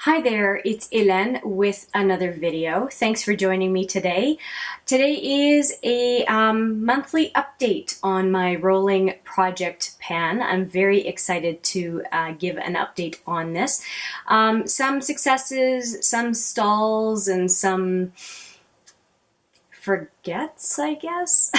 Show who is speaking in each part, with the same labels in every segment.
Speaker 1: Hi there, it's Hélène with another video. Thanks for joining me today. Today is a monthly update on my rolling project pan. I'm very excited to give an update on this. Some successes, some stalls, and some forgets, I guess.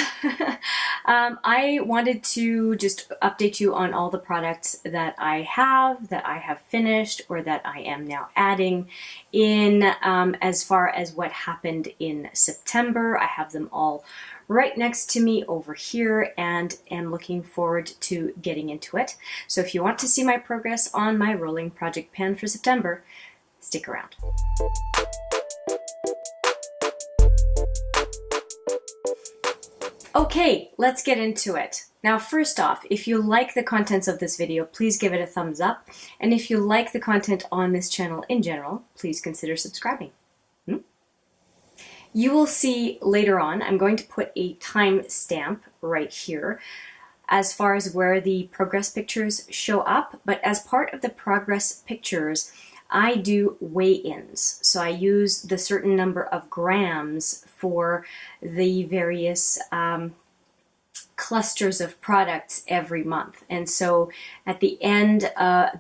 Speaker 1: I wanted to just update you on all the products that I have finished, or that I am now adding in as far as what happened in September. I have them all right next to me over here and am looking forward to getting into it. So if you want to see my progress on my rolling project pan for September, stick around. Okay, let's get into it. Now, first off, if you like the contents of this video, please give it a thumbs up. And if you like the content on this channel in general, please consider subscribing. You will see later on, I'm going to put a time stamp right here as far as where the progress pictures show up. But as part of the progress pictures, I do weigh-ins. So I use the certain number of grams for the various clusters of products every month. And so at the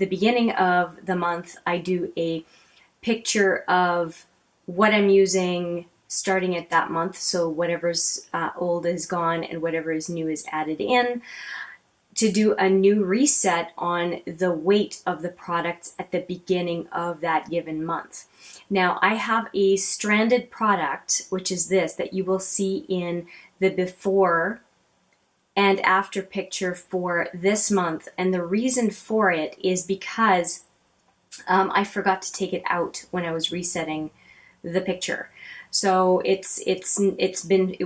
Speaker 1: beginning of the month, I do a picture of what I'm using starting at that month. So whatever's old is gone and whatever is new is added in, to do a new reset on the weight of the products at the beginning of that given month. Now, I have a stranded product, which is this, that you will see in the before and after picture for this month. And the reason for it is because I forgot to take it out when I was resetting the picture. So it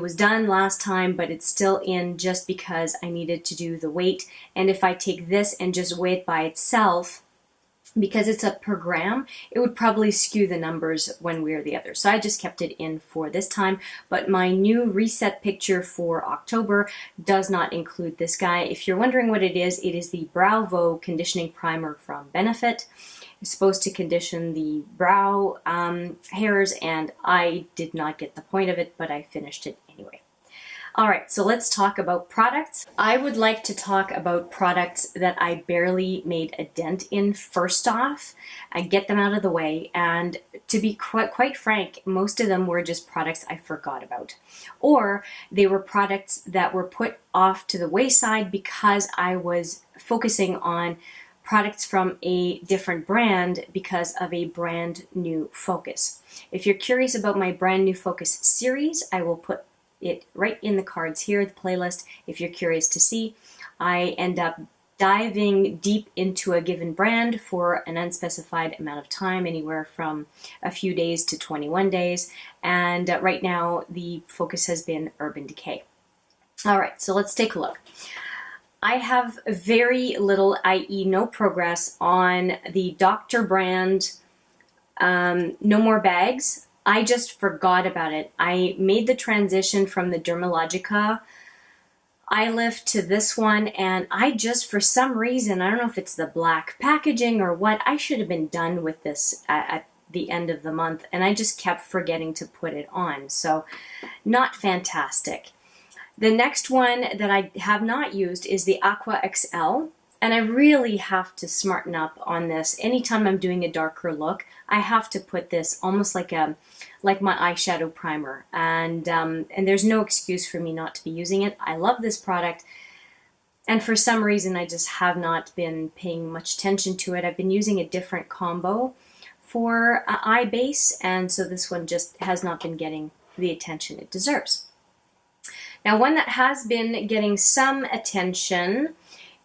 Speaker 1: was done last time, but it's still in just because I needed to do the weight. And if I take this and just weigh it by itself, because it's a per gram, it would probably skew the numbers one way or the other. So I just kept it in for this time. But my new reset picture for October does not include this guy. If you're wondering what it is the Bravo Conditioning Primer from Benefit. It's supposed to condition the brow hairs, and I did not get the point of it, but I finished it anyway. All right, so let's talk about products. I would like to talk about products that I barely made a dent in first off. I get them out of the way, and to be quite frank, most of them were just products I forgot about. Or they were products that were put off to the wayside because I was focusing on products from a different brand because of a brand new focus. If you're curious about my brand new focus series, I will put it right in the cards here, the playlist. If you're curious to see, I end up diving deep into a given brand for an unspecified amount of time, anywhere from a few days to 21 days. And right now the focus has been Urban Decay. All right, so let's take a look. I have very little, i.e. no progress on the Dr. brand No More Bags. I just forgot about it. I made the transition from the Dermalogica eye lift to this one, and I just, for some reason, I don't know if it's the black packaging or what, I should have been done with this at the end of the month, and I just kept forgetting to put it on. So not fantastic. The next one that I have not used is the Aqua XL, and I really have to smarten up on this. Anytime I'm doing a darker look, I have to put this almost like my eyeshadow primer, and there's no excuse for me not to be using it. I love this product, and for some reason I just have not been paying much attention to it. I've been using a different combo for eye base, and so this one just has not been getting the attention it deserves. Now, one that has been getting some attention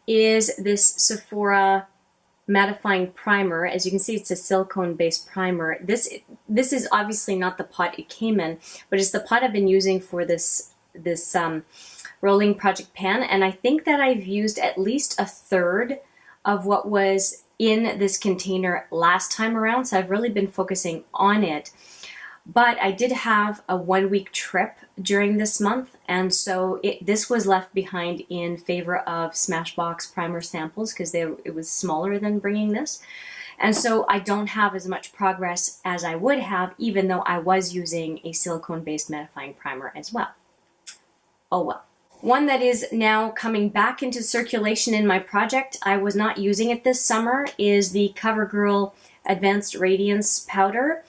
Speaker 1: is this Sephora Mattifying Primer. As you can see, it's a silicone-based primer. This is obviously not the pot it came in, but it's the pot I've been using for this rolling project pan, and I think that I've used at least a third of what was in this container last time around, so I've really been focusing on it. But I did have a 1-week trip during this month, and so this was left behind in favor of Smashbox primer samples because it was smaller than bringing this. And so I don't have as much progress as I would have, even though I was using a silicone-based mattifying primer as well. Oh well. One that is now coming back into circulation in my project, I was not using it this summer, is the CoverGirl Advanced Radiance Powder.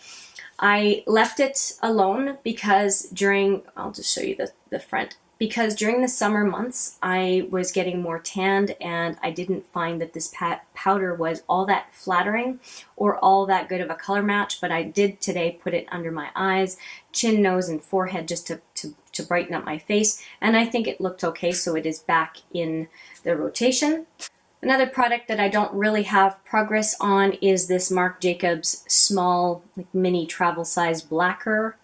Speaker 1: I left it alone because during, I'll just show you the front, because during the summer months I was getting more tanned and I didn't find that this powder was all that flattering or all that good of a color match, but I did today put it under my eyes, chin, nose, and forehead just to brighten up my face, and I think it looked okay, so it is back in the rotation. Another product that I don't really have progress on is this Marc Jacobs small, like mini travel size blacker.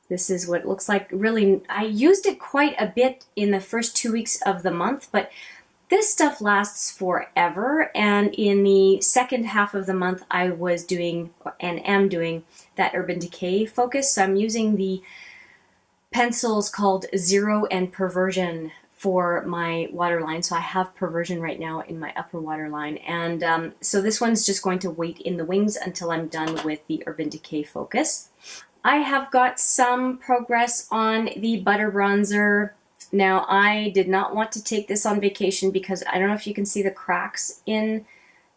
Speaker 1: This is what it looks like. Really, I used it quite a bit in the first 2 weeks of the month, but this stuff lasts forever. And in the second half of the month, I was doing and am doing that Urban Decay focus. So I'm using the pencils called Zero and Perversion for my waterline. So I have Perversion right now in my upper waterline. And so this one's just going to wait in the wings until I'm done with the Urban Decay focus. I have got some progress on the butter bronzer. Now, I did not want to take this on vacation because I don't know if you can see the cracks in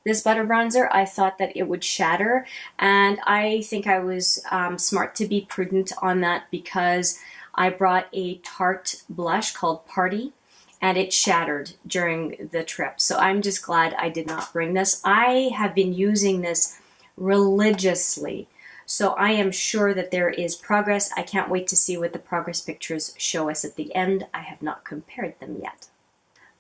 Speaker 1: this butter bronzer. I thought that it would shatter, and I think I was smart to be prudent on that because I brought a Tarte blush called Party, and it shattered during the trip. So I'm just glad I did not bring this. I have been using this religiously, so I am sure that there is progress. I can't wait to see what the progress pictures show us at the end. I have not compared them yet.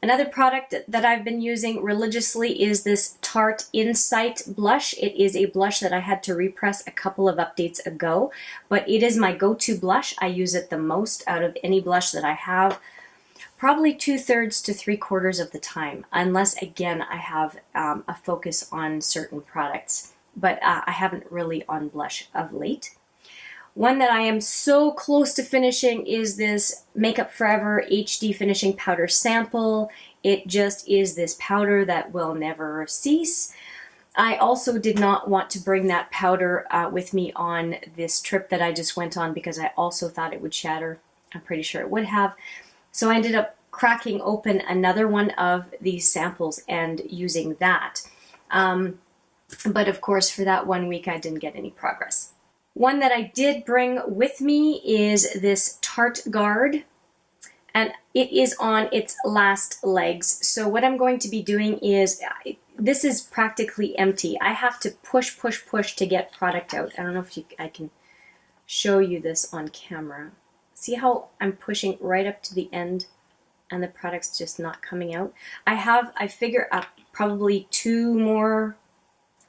Speaker 1: Another product that I've been using religiously is this Tarte Insight blush. It is a blush that I had to repress a couple of updates ago, but it is my go-to blush. I use it the most out of any blush that I have, probably 2/3 to 3/4 of the time, unless again I have a focus on certain products, but I haven't really on blush of late. One that I am so close to finishing is this Makeup Forever HD Finishing Powder Sample. It just is this powder that will never cease. I also did not want to bring that powder with me on this trip that I just went on because I also thought it would shatter. I'm pretty sure it would have. So I ended up cracking open another one of these samples and using that. But of course, for that 1 week, I didn't get any progress. One that I did bring with me is this TarteGuard, and it is on its last legs. So what I'm going to be doing is, this is practically empty. I have to push to get product out. I don't know if I can show you this on camera. See how I'm pushing right up to the end and the product's just not coming out? I figure probably 2 more,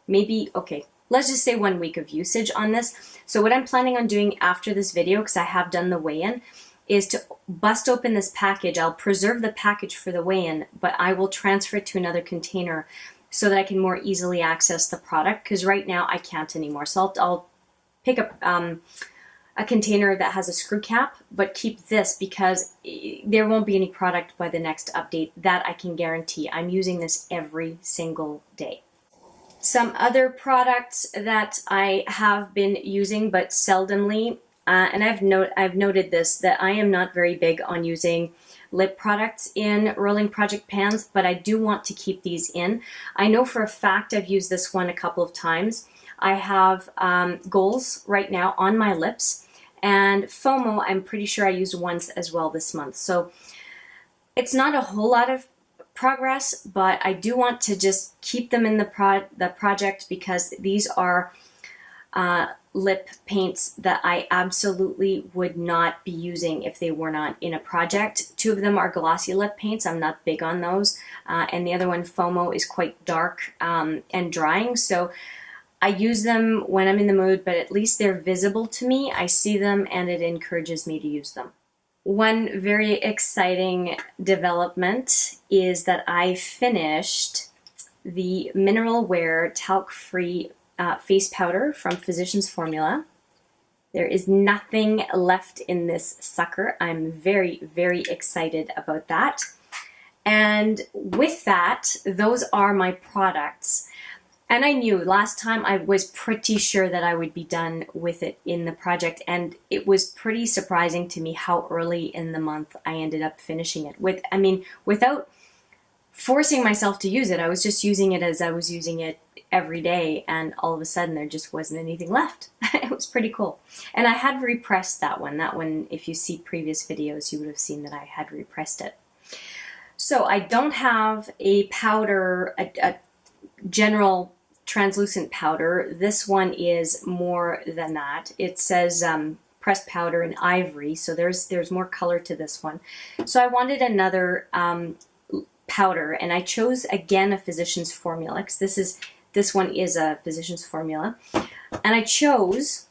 Speaker 1: maybe, okay, let's just say 1 week of usage on this. So what I'm planning on doing after this video, because I have done the weigh-in, is to bust open this package. I'll preserve the package for the weigh-in, but I will transfer it to another container so that I can more easily access the product, because right now I can't anymore. So I'll pick up a container that has a screw cap, but keep this because there won't be any product by the next update. That I can guarantee. I'm using this every single day. Some other products that I have been using but seldomly, and I've noted this, that I am not very big on using lip products in rolling project pans, but I do want to keep these in. I know for a fact I've used this one a couple of times. I have goals right now on my lips, and FOMO I'm pretty sure I used once as well this month. So it's not a whole lot of progress, but I do want to just keep them in the project because these are lip paints that I absolutely would not be using if they were not in a project. 2 of them are glossy lip paints. I'm not big on those. And the other one, FOMO, is quite dark and drying. So I use them when I'm in the mood, but at least they're visible to me. I see them and it encourages me to use them. One very exciting development is that I finished the Mineral Wear Talc-Free face powder from Physicians Formula. There is nothing left in this sucker. I'm very, very excited about that. And with that, those are my products. And I knew last time I was pretty sure that I would be done with it in the project, and it was pretty surprising to me how early in the month I ended up finishing it. Without forcing myself to use it, I was just using it as I was using it every day, and all of a sudden there just wasn't anything left. It was pretty cool. And I had repressed that one. That one, if you see previous videos, you would have seen that I had repressed it. So I don't have a powder, a general translucent powder. This one is more than that. It says pressed powder in ivory, so there's more color to this one. So I wanted another powder, and I chose again a Physicians Formula, because this one is a Physicians Formula, and I chose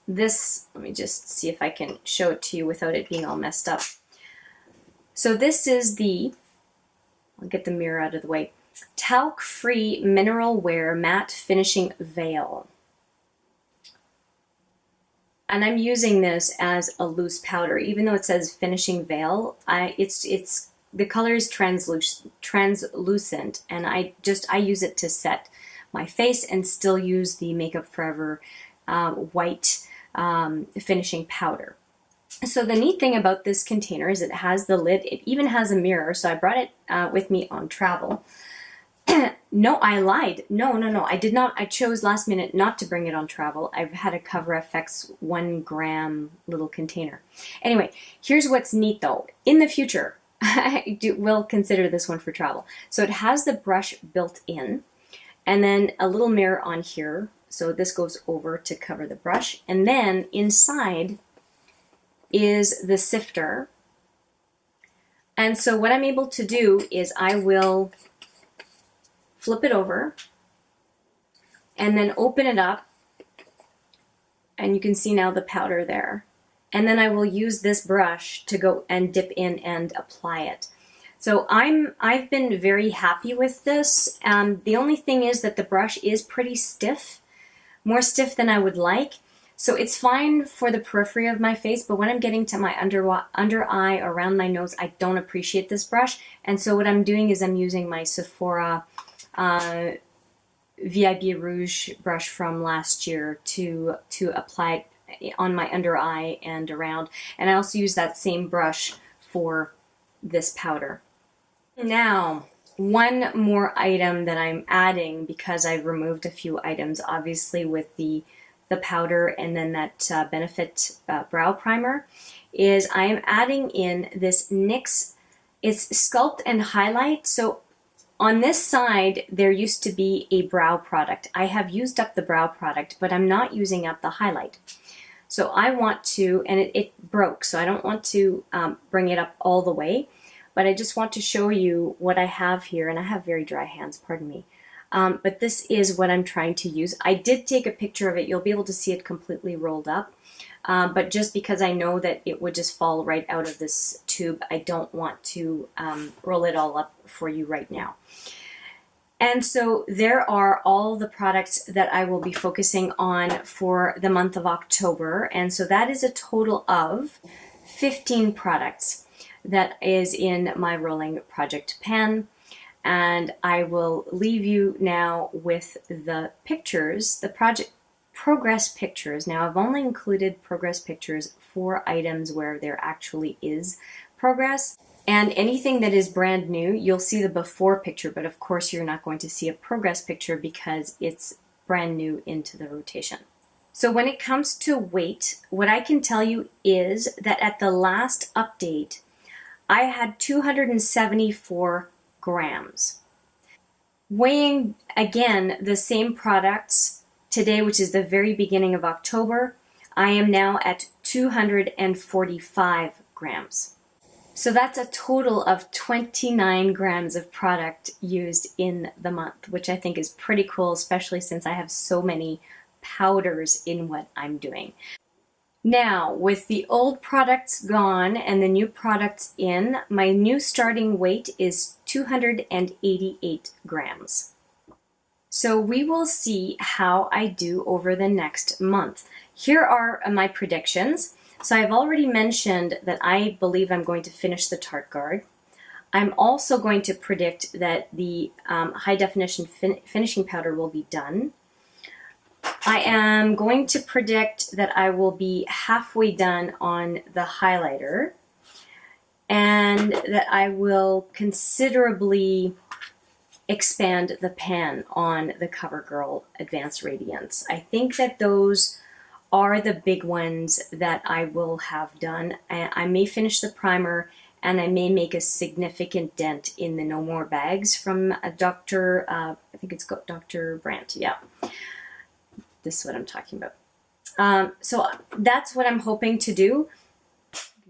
Speaker 1: this. Let me just see if I can show it to you without it being all messed up. So this is I'll get the mirror out of the way, Talc-Free Mineral Wear Matte Finishing Veil. And I'm using this as a loose powder, even though it says Finishing Veil. The color is translucent, and I use it to set my face and still use the Makeup Forever white finishing powder. So the neat thing about this container is it has the lid. It even has a mirror, so I brought it with me on travel. No, I lied. No, I did not. I chose last minute not to bring it on travel. I've had a Cover FX 1 gram little container. Anyway, here's what's neat though. In the future, I will consider this one for travel. So it has the brush built in, and then a little mirror on here. So this goes over to cover the brush. And then inside is the sifter. And so what I'm able to do is I will flip it over and then open it up, and you can see now the powder there. And then I will use this brush to go and dip in and apply it. So I've been very happy with this. The only thing is that the brush is pretty stiff, more stiff than I would like. So it's fine for the periphery of my face, but when I'm getting to my under eye, around my nose, I don't appreciate this brush. And so what I'm doing is I'm using my Sephora VIB Rouge brush from last year to apply it on my under eye and around. And I also use that same brush for this powder. Now, one more item that I'm adding, because I've removed a few items, obviously with the powder and then that Benefit brow primer, is I am adding in this NYX, it's Sculpt and Highlight. So on this side, there used to be a brow product. I have used up the brow product, but I'm not using up the highlight. So I want to, and it broke, so I don't want to bring it up all the way, but I just want to show you what I have here, and I have very dry hands, pardon me. But this is what I'm trying to use. I did take a picture of it. You'll be able to see it completely rolled up. But just because I know that it would just fall right out of this tube, I don't want to roll it all up for you right now. And so there are all the products that I will be focusing on for the month of October. And so that is a total of 15 products that is in my rolling project pan. And I will leave you now with the pictures, the project progress pictures. Now I've only included progress pictures for items where there actually is progress. And anything that is brand new, you'll see the before picture, but of course you're not going to see a progress picture because it's brand new into the rotation. So when it comes to weight, what I can tell you is that at the last update, I had 274 grams. Weighing again the same products today, which is the very beginning of October, I am now at 245 grams. So that's a total of 29 grams of product used in the month, which I think is pretty cool, especially since I have so many powders in what I'm doing. Now, with the old products gone and the new products in, my new starting weight is 288 grams. So we will see how I do over the next month. Here are my predictions. So I've already mentioned that I believe I'm going to finish the TarteGuard. I'm also going to predict that the high definition finishing powder will be done. I am going to predict that I will be halfway done on the highlighter, and that I will considerably expand the pan on the CoverGirl Advanced Radiance. I think that those are the big ones that I will have done. I may finish the primer, and I may make a significant dent in the No More Bags from Dr. I think it's got Dr. Brandt. Yeah, this is what I'm talking about. So that's what I'm hoping to do.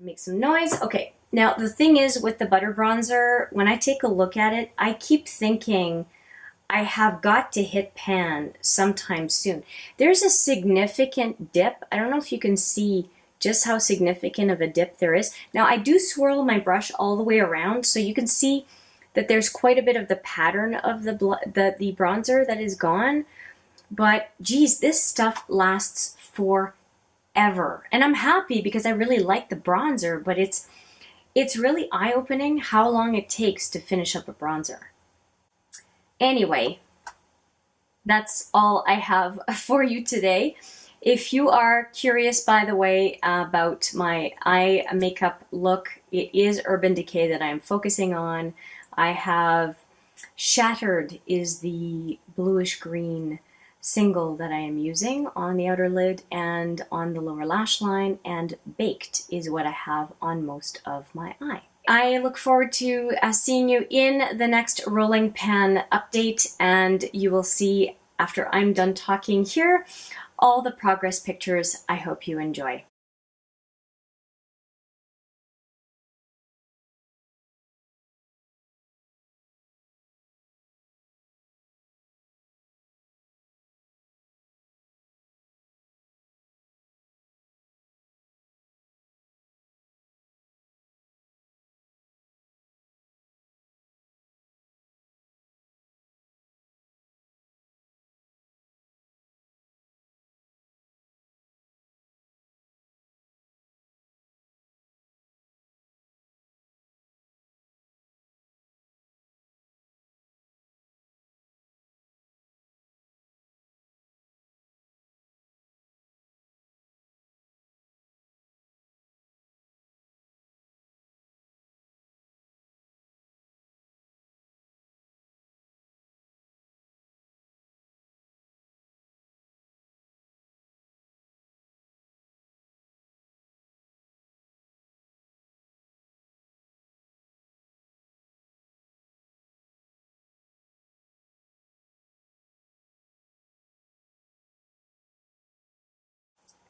Speaker 1: Make some noise. Okay, now the thing is with the butter bronzer, when I take a look at it, I keep thinking I have got to hit pan sometime soon. There's a significant dip. I don't know if you can see just how significant of a dip there is. Now I do swirl my brush all the way around, so you can see that there's quite a bit of the pattern of the bronzer that is gone. But geez, this stuff lasts forever. And I'm happy because I really like the bronzer, but it's really eye-opening how long it takes to finish up a bronzer. Anyway, that's all I have for you today. If you are curious, by the way, about my eye makeup look, it is Urban Decay that I'm focusing on. I have Shattered is the bluish green single that I am using on the outer lid and on the lower lash line, and Baked is what I have on most of my eye. I look forward to seeing you in the next rolling pan update, and you will see after I'm done talking here all the progress pictures. I hope you enjoy.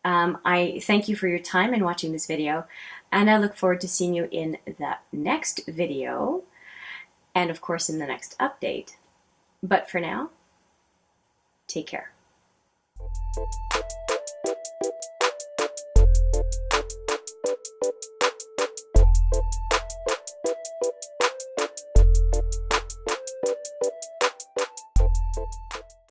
Speaker 1: I thank you for your time in watching this video, and I look forward to seeing you in the next video, and of course in the next update. But for now, take care.